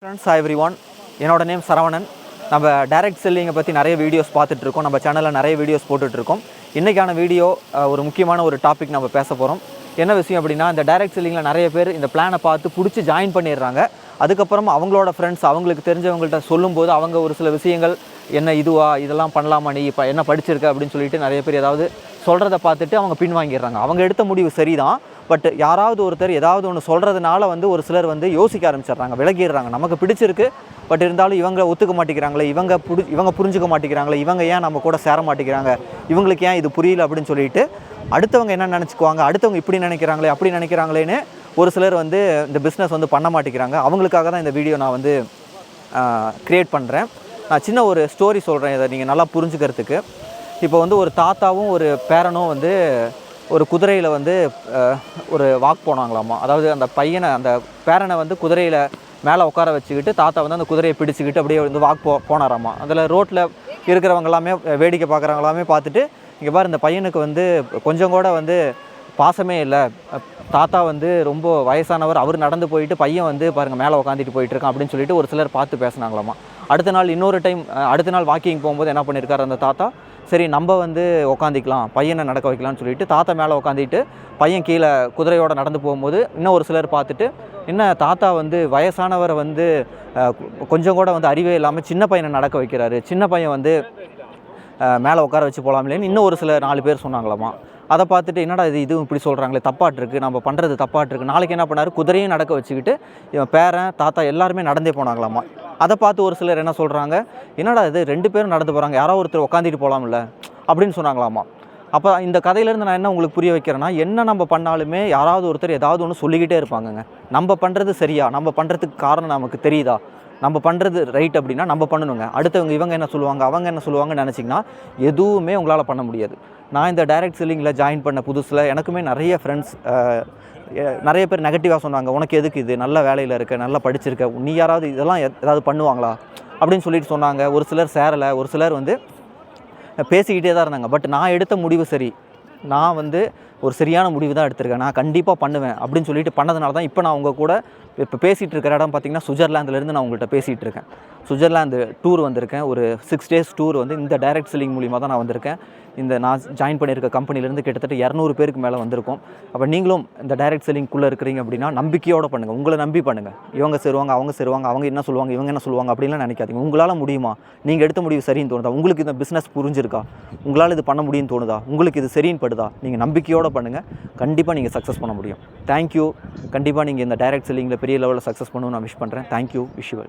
Friends, hi everyone. என்னோட name Saravanan. நம்ம direct செல்லிங்கை பற்றி நிறைய வீடியோஸ் பார்த்துட்ருக்கோம். நம்ம சேனலில் நிறைய வீடியோஸ் போட்டுட்ருக்கோம். இன்றைக்கான வீடியோ ஒரு முக்கியமான ஒரு டாபிக் நம்ம பேச போகிறோம். என்ன விஷயம் அப்படின்னா, இந்த டைரக்ட் செல்லிங்கில் நிறைய பேர் இந்த பிளானை பார்த்து பிடிச்சி ஜாயின் பண்ணிடுறாங்க. அதுக்கப்புறம் அவங்களோட ஃப்ரெண்ட்ஸ் அவங்களுக்கு தெரிஞ்சவங்கள்ட்ட சொல்லும்போது அவங்க ஒரு சில விஷயங்கள், என்ன இதுவா, இதெல்லாம் பண்ணலாமா, நீ இப்போ என்ன படிச்சிருக்க அப்படின்னு சொல்லிட்டு நிறைய பேர் ஏதாவது சொல்கிறத பார்த்துட்டு அவங்க பின்வாங்கிடுறாங்க. அவங்க எடுத்த முடிவு சரிதான், பட் யாராவது ஒருத்தர் ஏதாவது ஒன்று சொல்கிறதுனால ஒரு சிலர் யோசிக்க ஆரம்பிச்சிடுறாங்க, விலகிடுறாங்க. நமக்கு பிடிச்சிருக்கு, பட் இருந்தாலும் இவங்க ஒத்துக்க மாட்டேங்கிறாங்களே, இவங்க புரிஞ்சுக்க மாட்டேங்கிறாங்களே, இவங்க ஏன் நம்ம கூட சேர மாட்டேங்கிறாங்க, இவங்களுக்கு ஏன் இது புரியல அப்படின்னு சொல்லிட்டு அடுத்தவங்க என்ன நினச்சிக்குவாங்க, அடுத்தவங்க இப்படி நினைக்கிறாங்களே அப்படி நினைக்கிறாங்களேன்னு ஒரு சிலர் இந்த பிஸ்னஸ் பண்ண மாட்டேங்கிறாங்க. அவங்களுக்காக தான் இந்த வீடியோ நான் க்ரியேட் பண்ணுறேன். நான் சின்ன ஒரு ஸ்டோரி சொல்கிறேன், இதை நீங்கள் நல்லா புரிஞ்சுக்கிறதுக்கு. இப்போ ஒரு தாத்தாவும் ஒரு பேரனும் ஒரு குதிரையில் ஒரு வாக் போனாங்களாமா. அதாவது அந்த பேரனை குதிரையில் மேலே உட்கார வச்சுக்கிட்டு தாத்தா அந்த குதிரையை பிடிச்சிக்கிட்டு அப்படியே வாக் போனாராமா. அதில் ரோட்டில் இருக்கிறவங்க எல்லாமே வேடிக்கை பார்க்குறவங்க எல்லாமே பார்த்துட்டு, இங்கே பாரு இந்த பையனுக்கு கொஞ்சம் கூட பாசமே இல்லை, தாத்தா ரொம்ப வயசானவர், அவர் நடந்து போயிட்டு பையன் பாருங்கள் மேலே உட்காந்துட்டு போயிட்டுருக்கான் அப்படின்னு சொல்லிட்டு ஒரு சிலர் பார்த்து பேசினாங்களாமா. அடுத்த நாள் வாக்கிங் போகும்போது என்ன பண்ணியிருக்காரு அந்த தாத்தா, சரி நம்ம உட்காந்திக்கலாம், பையனை நடக்க வைக்கலாம்னு சொல்லிட்டு தாத்தா மேலே உட்காந்துட்டு பையன் கீழே குதிரையோடு நடந்து போகும்போது இன்னும் ஒரு சிலர் பார்த்துட்டு, என்ன தாத்தா வயசானவரை கொஞ்சம் கூட அறிவே இல்லாமல் சின்ன பையனை நடக்க வைக்கிறாரு, சின்ன பையன் மேலே உட்கார வச்சு போகலாம்லேன்னு இன்னும் ஒரு சில 4 பேர் சொன்னாங்களாமா. அதை பார்த்துட்டு, என்னடா இதுவும் இப்படி சொல்கிறாங்களே, தப்பாட்டிருக்கு, நம்ம பண்ணுறது தப்பாட்டிருக்கு. நாளைக்கு என்ன பண்ணார், குதிரையும் நடக்க வச்சுக்கிட்டு இவன் பேரன் தாத்தா எல்லாருமே நடந்தே போனாங்களாமா. அதை பார்த்து ஒரு சிலர் என்ன சொல்கிறாங்க, என்னடா இது 2 பேரும் நடந்து போகிறாங்க, யாரோ ஒருத்தர் உட்காந்துட்டு போகலாம்ல அப்படின்னு சொன்னாங்களாமா. அப்போ இந்த கதையிலேருந்து நான் என்ன உங்களுக்கு புரிய வைக்கிறேன்னா, என்ன நம்ம பண்ணாலுமே யாராவது ஒருத்தர் ஏதாவது ஒன்று சொல்லிக்கிட்டே இருப்பாங்கங்க. நம்ம பண்ணுறது சரியா, நம்ம பண்ணுறதுக்கு காரணம் நமக்கு தெரியுதா, நம்ம பண்ணுறது ரைட் அப்படின்னா நம்ம பண்ணணுங்க. அடுத்தவங்க இவங்க என்ன சொல்லுவாங்க, அவங்க என்ன சொல்லுவாங்கன்னு நினச்சிங்கன்னா எதுவுமே உங்களால் பண்ண முடியாது. நான் இந்த டைரக்ட் செல்லிங்கில் ஜாயின் பண்ண புதுசில் எனக்குமே நிறைய ஃப்ரெண்ட்ஸ் நிறைய பேர் நெகட்டிவாக சொன்னாங்க. உனக்கு எதுக்கு இது, நல்ல வேலையில் இருக்க, நல்லா படிச்சிருக்க, நீ யாராவது இதெல்லாம் ஏதாவது பண்ணுவாங்களா அப்படின்னு சொல்லிட்டு சொன்னாங்க. ஒரு சிலர் சேரலை, ஒரு சிலர் பேசிக்கிட்டே தான் இருந்தாங்க. பட் நான் எடுத்த முடிவு சரி, நான் ஒரு சரியான முடிவு தான் எடுத்திருக்கேன், நான் கண்டிப்பாக பண்ணுவேன் அப்படின்னு சொல்லிட்டு பண்ணதுனால தான் இப்போ நான் உங்கள் கூட இப்போ பேசிகிட்டு இருக்கிற இடம் பார்த்திங்கன்னா சுவிட்சர்லாந்துலேருந்து நான் உங்கள்கிட்ட பேசிகிட்டு இருக்கேன். சுவிட்சர்லாந்து டூர் வந்திருக்கேன், ஒரு 6 days டூர் இந்த டைரக்ட் செல்லிங் மூலிமா தான் நான் வந்திருக்கேன். நான் ஜாயின் பண்ணியிருக்க கம்பெனிலேருந்து கிட்டத்தட்ட 200 பேருக்கு மேலே வந்திருக்கோம். அப்போ நீங்களும் இந்த டைரக்ட் செல்லிங்குள்ளே இருக்கிறீங்க அப்படின்னா நம்பிக்கையோடு பண்ணுங்கள், உங்களை நம்பி பண்ணுங்கள். இவங்க சேருவாங்க, அவங்க என்ன சொல்லுவாங்க, இவங்க என்ன சொல்லுவாங்க அப்படின்லாம் நினைக்காதீங்க. உங்களால் முடியுமா, நீங்கள் எடுத்த முடிவு சரின்னு தோணுதா, உங்களுக்கு இந்த பிஸ்னஸ் புரிஞ்சிருக்கா, உங்களால் இது பண்ண முடியும்னு தோணுதா, உங்களுக்கு இது சரின்னு படுதா, நீங்கள் நம்பிக்கையோடு பண்ணுங்கள், கண்டிப்பாக நீங்கள் சக்ஸஸ் பண்ண முடியும். தேங்க்யூ. கண்டிப்பாக நீங்கள் இந்த டைரக்ட் செல்லிங்கில் பெரிய லெவலில் சக்ஸஸ் பண்ணணும்னு நான் விஷ் பண்ணுறேன். தேங்க்யூ. Wish you well.